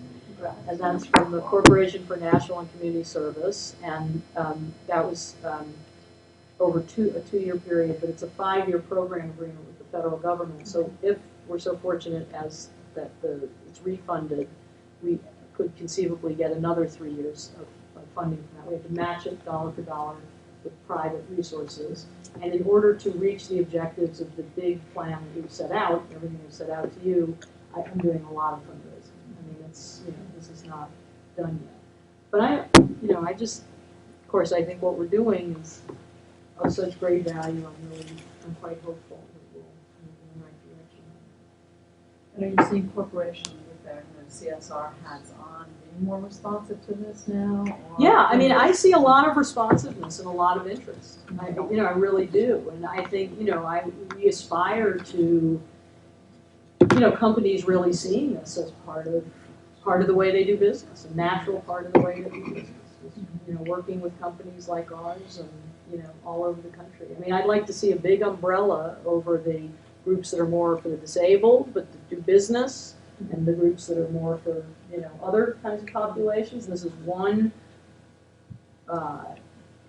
And that's from the Corporation for National and Community Service, and that was over a 2-year period, but it's a 5-year program agreement with the federal government. So if we're so fortunate as that it's refunded, we could conceivably get another 3 years of funding from that. We have to match it dollar for dollar with private resources. And in order to reach the objectives of the big plan that we've set out, everything we've set out to you, I'm doing a lot of fundraising. I mean, this is not done yet. But I just, of course, I think what we're doing is of such great value. I'm quite hopeful that we'll move in the right direction. And are you seeing corporations with their CSR hats on being more responsive to this now? Or Yeah, I mean, I see a lot of responsiveness and a lot of interest. I really do. And I think, we aspire to, companies really seeing this as part of the way they do business, a natural part of the way they do business. Working with companies like ours and, all over the country. I mean, I'd like to see a big umbrella over the groups that are more for the disabled, but to do business, and the groups that are more for, other kinds of populations. And this is one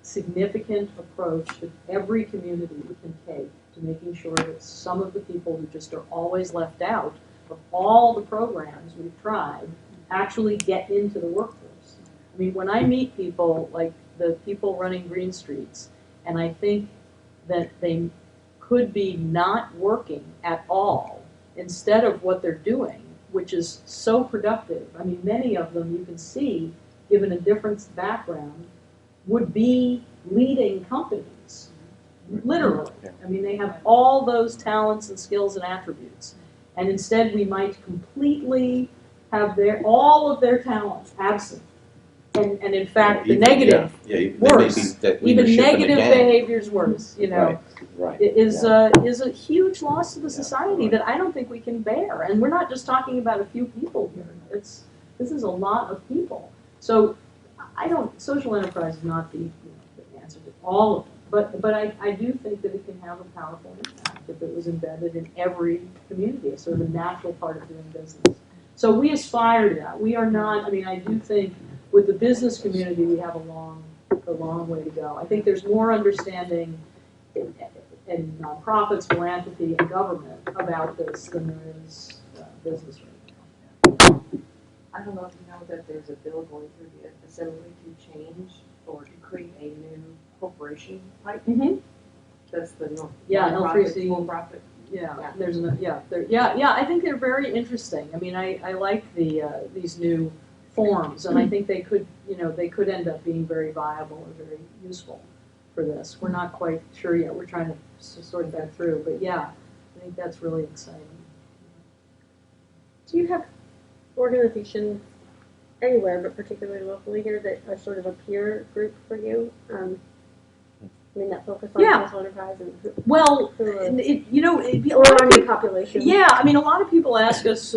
significant approach that every community can take to making sure that some of the people who just are always left out of all the programs we've tried actually get into the workforce. I mean, when I meet people like the people running Green Streets, and I think that they could be not working at all instead of what they're doing, which is so productive. I mean, many of them you can see, given a different background, would be leading companies, literally. I mean, they have all those talents and skills and attributes. And instead we might completely have all of their talents absent. And in fact, the negative, worse, even negative behavior's worse, Right. is a huge loss to the society that I don't think we can bear. And we're not just talking about a few people here. This is a lot of people. So social enterprise is not the answer to all of them. But I do think that it can have a powerful impact if it was embedded in every community, a sort of a natural part of doing business. So we aspire to that. We are not, I do think with the business community we have a long way to go. I think there's more understanding in nonprofits, philanthropy, and government about this than there is business right now. I don't know if you know that there's a bill going through the assembly to change or to create a new corporation type. Mm-hmm. That's the L3C. for-profit. Yeah, there's I think they're very interesting. I mean, I like these new forms, and I think they could end up being very viable or very useful for this. We're not quite sure yet. We're trying to sort that through, but yeah, I think that's really exciting. Do you have organizations anywhere, but particularly locally here, that are sort of a peer group for you? That focus on social enterprise and or on your population. Yeah, I mean, a lot of people ask us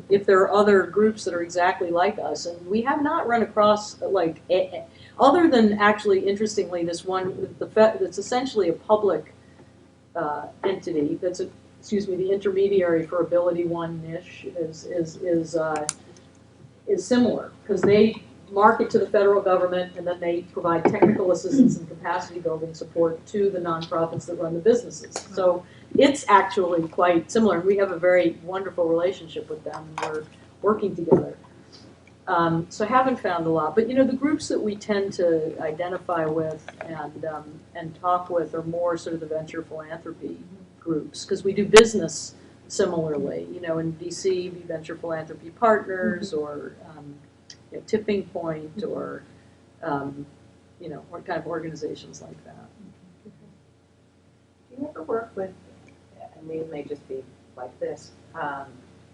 if there are other groups that are exactly like us, and we have not run across other than actually, interestingly, this one that's essentially a public entity. That's the intermediary for Ability One niche is similar because they market to the federal government, and then they provide technical assistance and capacity building support to the nonprofits that run the businesses. So it's actually quite similar. We have a very wonderful relationship with them. We're working together. So I haven't found a lot. But, the groups that we tend to identify with and talk with are more sort of the venture philanthropy groups, because we do business similarly. In DC, we venture philanthropy partners, or Tipping Point, or what kind of organizations like that. Do you ever work with, and these may just be like this,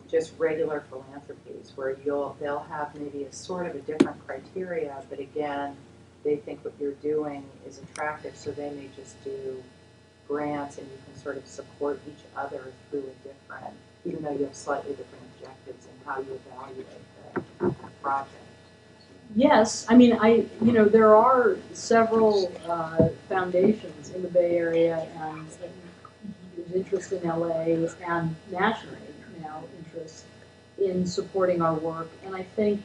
just regular philanthropies where they'll have maybe a sort of a different criteria, but again, they think what you're doing is attractive, so they may just do grants, and you can sort of support each other through a different, even though you have slightly different objectives in how you evaluate the project. Yes, I mean, there are several foundations in the Bay Area, and there's interest in LA and nationally now interest in supporting our work, and I think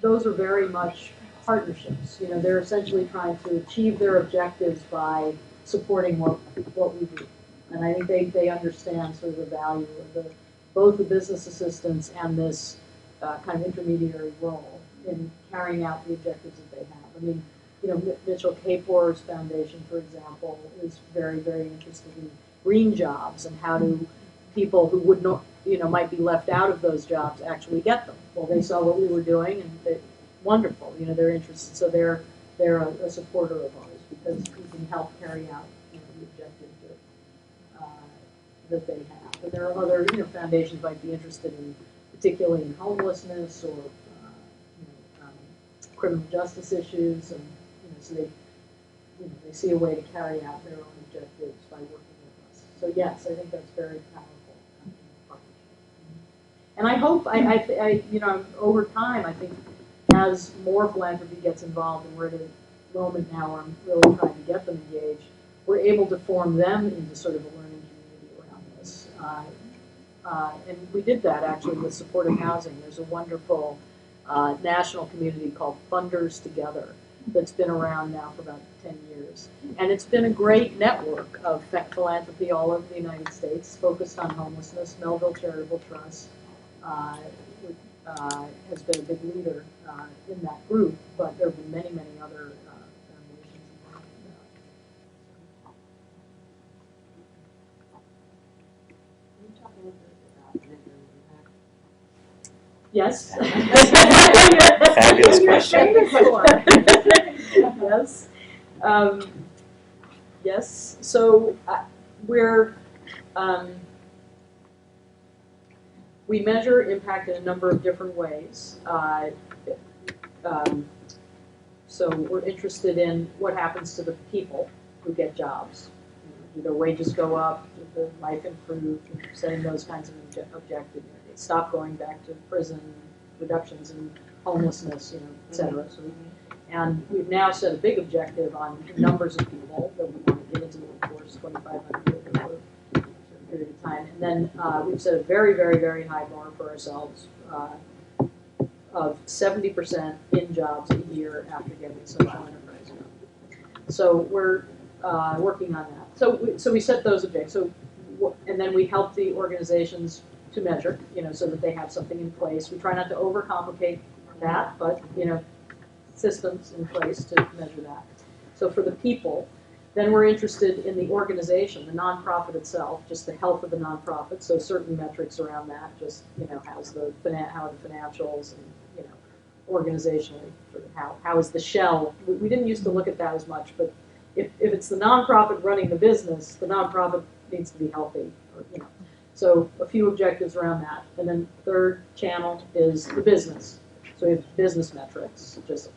those are very much partnerships. They're essentially trying to achieve their objectives by supporting what we do, and I think they understand sort of the value of both the business assistance and this kind of intermediary role in carrying out the objectives that they have. I mean, Mitchell Kapor's foundation, for example, is very, very interested in green jobs and how do people who would not, might be left out of those jobs actually get them. Well, they saw what we were doing and they're wonderful, they're interested. So they're a supporter of ours because we can help carry out the objectives that they have. And there are other foundations might be interested in, particularly in homelessness or criminal justice issues, and so they see a way to carry out their own objectives by working with us. So yes, I think that's very powerful partnership. And I hope over time, I think as more philanthropy gets involved, and we're at a moment now where I'm really trying to get them engaged, we're able to form them into sort of a learning community around this. And we did that actually with supportive housing. There's a wonderful national community called Funders Together that's been around now for about 10 years. And it's been a great network of philanthropy all over the United States, focused on homelessness. Melville Charitable Trust has been a big leader in that group, but there have been many, many other foundations involved in that. Can you talk a little bit about mentoring impact? Yes. Fabulous question. Yes. Yes. So we measure impact in a number of different ways. So we're interested in what happens to the people who get jobs. Do their wages go up? Do their life improve? Setting those kinds of objectives. They stop going back to prison, reductions in homelessness, et cetera. So and we've now set a big objective on numbers of people that we want to get into the workforce, 2,500 over a period of time. And then we've set a very, very, very high bar for ourselves of 70% in jobs a year after getting social enterprise job. So we're working on that. So we set those objectives. And then we help the organizations to measure, so that they have something in place. We try not to overcomplicate that, but systems in place to measure that. So for the people, then we're interested in the organization, the nonprofit itself, just the health of the nonprofit. So certain metrics around that, just how the financials and organizationally, sort of how is the shell. We didn't used to look at that as much, but if it's the nonprofit running the business, the nonprofit needs to be healthy. So a few objectives around that. And then the third channel is the business. So we have business metrics, just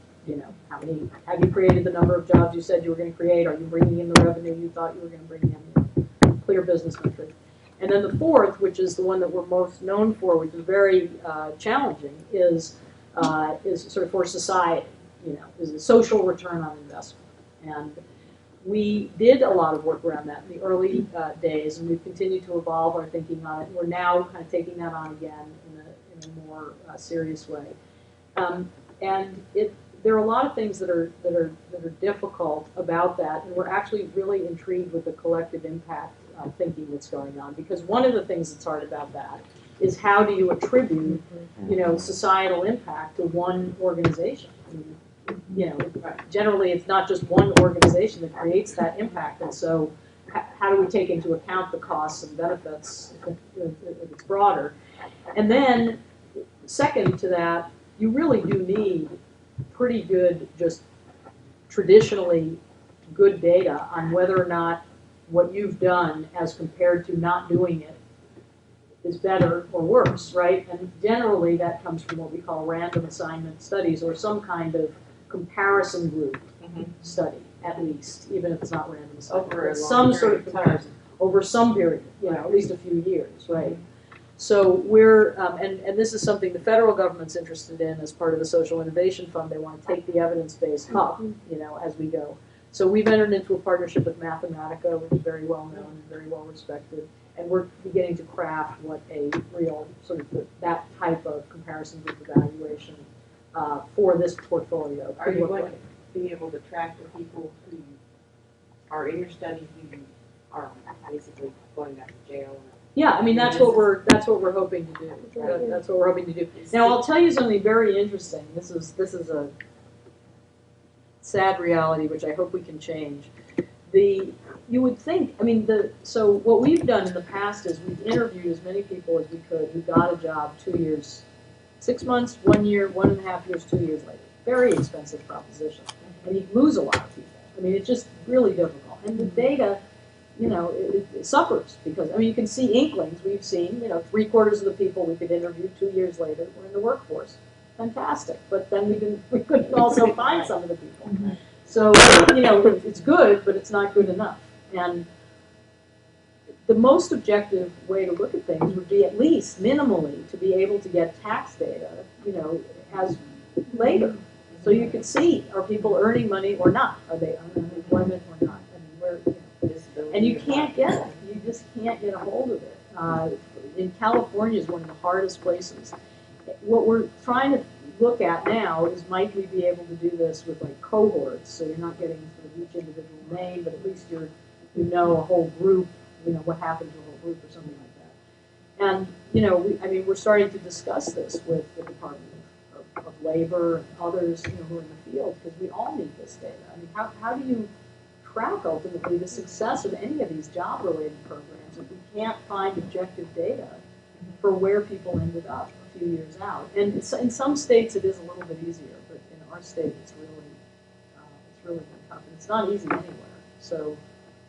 have you created the number of jobs you said you were going to create? Are you bringing in the revenue you thought you were going to bring in? Clear business metrics. And then the fourth, which is the one that we're most known for, which is very challenging, is sort of for society. Is a social return on investment. And we did a lot of work around that in the early days, and we've continued to evolve our thinking on it. We're now kind of taking that on again in a more serious way. And there are a lot of things that are difficult about that, and we're actually really intrigued with the collective impact thinking that's going on. Because one of the things that's hard about that is how do you attribute, societal impact to one organization? Generally it's not just one organization that creates that impact, and so how do we take into account the costs and benefits if it's broader? And then second to that, you really do need pretty good, just traditionally good data on whether or not what you've done as compared to not doing it is better or worse, right? And generally that comes from what we call random assignment studies or some kind of comparison group study, at least, even if it's not random assignment. Over a long some sort of period of time. comparison over some period, at least a few years, right? So we're, and this is something the federal government's interested in as part of the Social Innovation Fund. They want to take the evidence base up, as we go. So we've entered into a partnership with Mathematica, which is very well known and very well respected, and we're beginning to craft what a real sort of that type of comparison group evaluation for this portfolio. Are you going to be able to track the people who are in your study who are basically going back to jail? Yeah, I mean that's what we're hoping to do. That's what we're hoping to do. Now I'll tell you something very interesting. This is a sad reality, which I hope we can change. You would think, so what we've done in the past is we've interviewed as many people as we could who got a job 2 years, 6 months, 1 year, 1.5 years, 2 years later. Very expensive proposition. And you lose a lot of people. I mean, it's just really difficult. And the data, it suffers because, you can see inklings. We've seen, 3/4 of the people we could interview 2 years later were in the workforce. Fantastic. But then we couldn't also find some of the people. So, it's good, but it's not good enough. And the most objective way to look at things would be at least minimally to be able to get tax data, as later. So you can see, are people earning money or not? Are they on unemployment or not? And you can't get it. You just can't get a hold of it. In California is one of the hardest places. What we're trying to look at now is might we be able to do this with like cohorts, so you're not getting sort of each individual name, but at least you know a whole group, what happened to a whole group or something like that. And we're starting to discuss this with the Department of Labor and others who are in the field because we all need this data. How do you track ultimately the success of any of these job-related programs if we can't find objective data for where people ended up a few years out? And in some states it is a little bit easier, but in our state it's really been tough. And it's not easy anywhere. So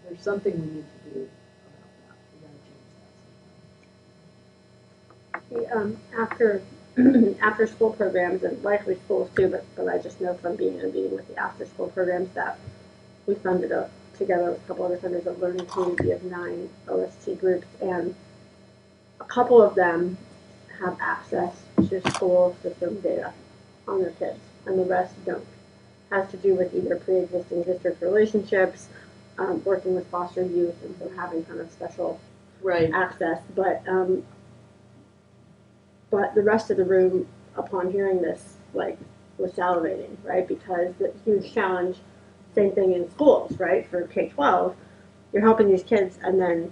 there's something we need to do about that. We got to change that. After school programs and likely schools too, but I just know from being in a meeting with the after school programs that we funded together with a couple other funders, a learning community of 9 OST groups, and a couple of them have access to school system data on their kids, and the rest don't. Has to do with either pre-existing district relationships, working with foster youth, and so having kind of special access. But the rest of the room, upon hearing this, was salivating, right? Because the huge challenge. Same thing in schools, right? For K-12, you're helping these kids, and then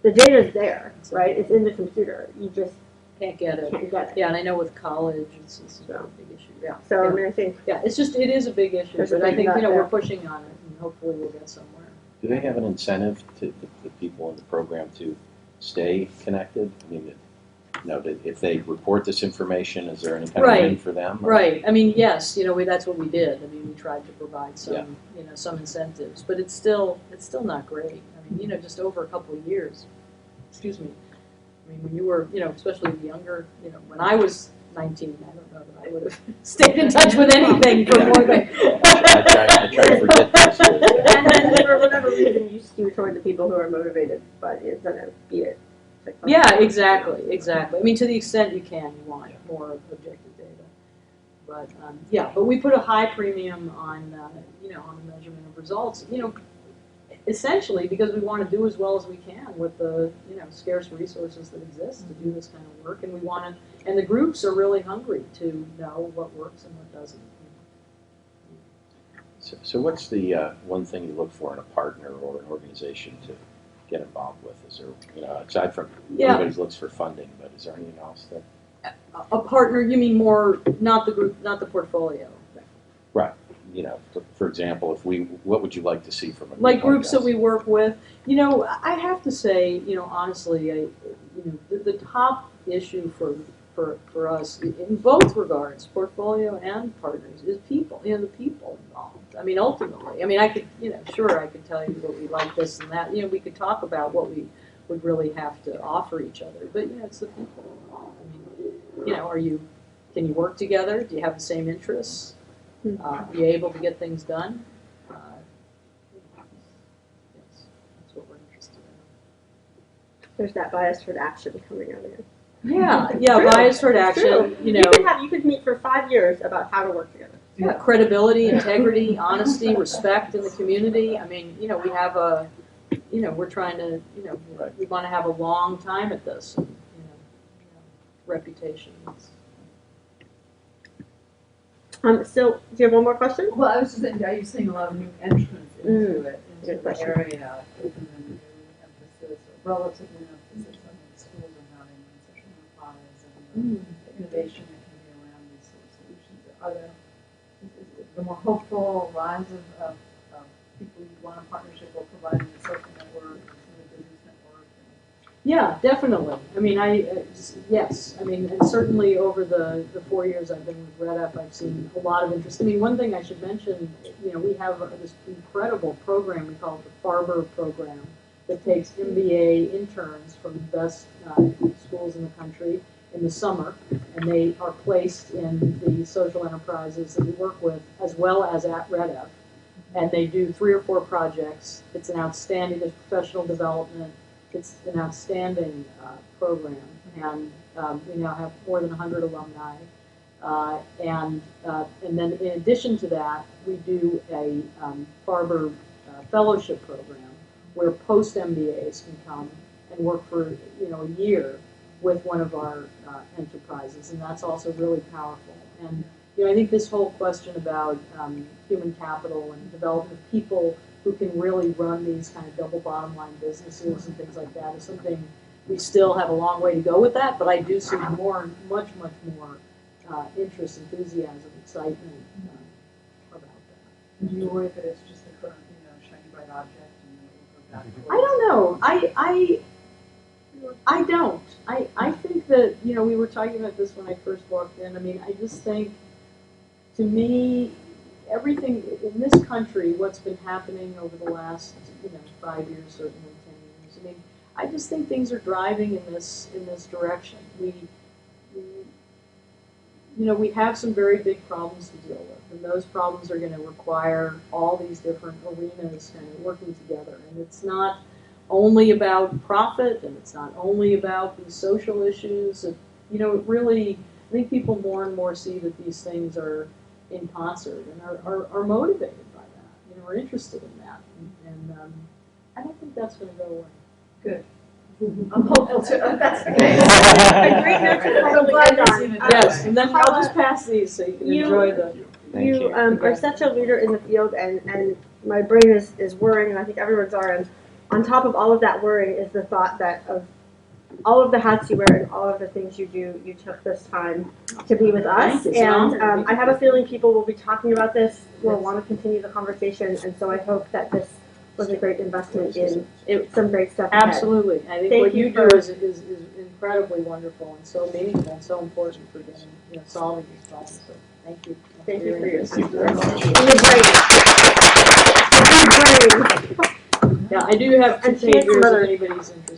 the data's there, right? It's in the computer. You just can't get it. Yeah, and I know with college, it's a big issue. Yeah. So I think it is a big issue, but I think we're pushing on it, and hopefully we'll get somewhere. Do they have an incentive to the people in the program to stay connected? If they report this information, is there any kind of win for them? Or? Right. Yes. That's what we did. We tried to provide some, some incentives, but it's still not great. Just over a couple of years. Excuse me. When you were, especially younger, when I was 19, I don't know that I would have stayed in touch with anything for more than. I try to forget this. And for whatever reason, you skew toward the people who are motivated, but it's going to be it. Yeah, exactly. To the extent you can, you want more objective data. But but we put a high premium on on the measurement of results. Essentially because we want to do as well as we can with the scarce resources that exist to do this kind of work, and we want to. And the groups are really hungry to know what works and what doesn't. So what's the one thing you look for in a partner or an organization to get involved with? Is there, aside from everybody looks for funding, but is there anything else that? A partner, you mean more, not the group, not the portfolio? Right. For example, what would you like to see from a like groups that we work with? I have to say, honestly, the top issue for us in both regards, portfolio and partners, is people. The people involved. Ultimately, I could, sure, I could tell you that we like this and that. We could talk about what we would really have to offer each other, but it's the people involved. Can you work together? Do you have the same interests? Are you able to get things done? Yes, that's what we're interested in. There's that bias toward action coming out of it. Yeah, bias toward It's true. action, you know. You could meet for 5 years about how to work together. Yeah, credibility, integrity, honesty, respect in the community. I mean, you know, we have we're trying to, Right. we want to have a long time at this, and, reputation. So, do you have one more question? Well, I was just saying, are you seeing a lot of new entrants into it, into Good the question. area, given the new emphasis, or relative new emphasis on the schools are having on social enterprise and the innovation that can be around these sort of solutions? Are there, is the more hopeful rise of people who want a partnership or providing a social network, a business network? Yeah, definitely. I mean, yes. I mean, and certainly over the 4 years I've been with REDF, I've seen a lot of interest. I mean, one thing I should mention, we have this incredible program we call it the Farber program that takes MBA interns from the best schools in the country in the summer, and they are placed in the social enterprises that we work with, as well as at REDF. And they do 3 or 4 projects. It's an outstanding, there's professional development. It's an outstanding program, and we now have more than 100 alumni. And then in addition to that, we do a Farber fellowship program where post-MBAs can come and work for a year with one of our enterprises, and that's also really powerful. And I think this whole question about human capital and development of people who can really run these kind of double bottom line businesses and things like that is something we still have a long way to go with that, but I do see much more interest, enthusiasm, excitement about that. Do you worry that it's just the current, shiny bright object and then it will go back to I don't know. I don't. I think that, we were talking about this when I first walked in. I mean, I just think, to me, everything in this country, what's been happening over the last, 5 years, certainly 10 years. I mean, I just think things are driving in this direction. We have some very big problems to deal with, and those problems are going to require all these different arenas kind of working together. And it's not only about profit, and it's not only about these social issues. It really, I think people more and more see that these things are in concert and are motivated by that, are interested in that. And I don't think that's going to go away. Good. I'm hopeful too. That's the case. A great note to probably end on. Yes, and then I'll just pass these so you can enjoy the. Thank You you. are such a leader in the field, and my brain is worrying, and I think everyone's are. And on top of all of that worrying is the thought that of all of the hats you wear and all of the things you do, you took this time to be with us. Thank you. It's an And honor. I have a feeling people will be talking about this, will want to continue the conversation, and so I hope that this was a great investment in some great stuff ahead. Absolutely. I think Thank what you you for- do is incredibly wonderful and so meaningful and so important for getting, solving these problems. So thank you. Thank you for your Thank you time. very much. And your brain. And your brain. Yeah, I do have two And she has some papers if other- anybody's interested.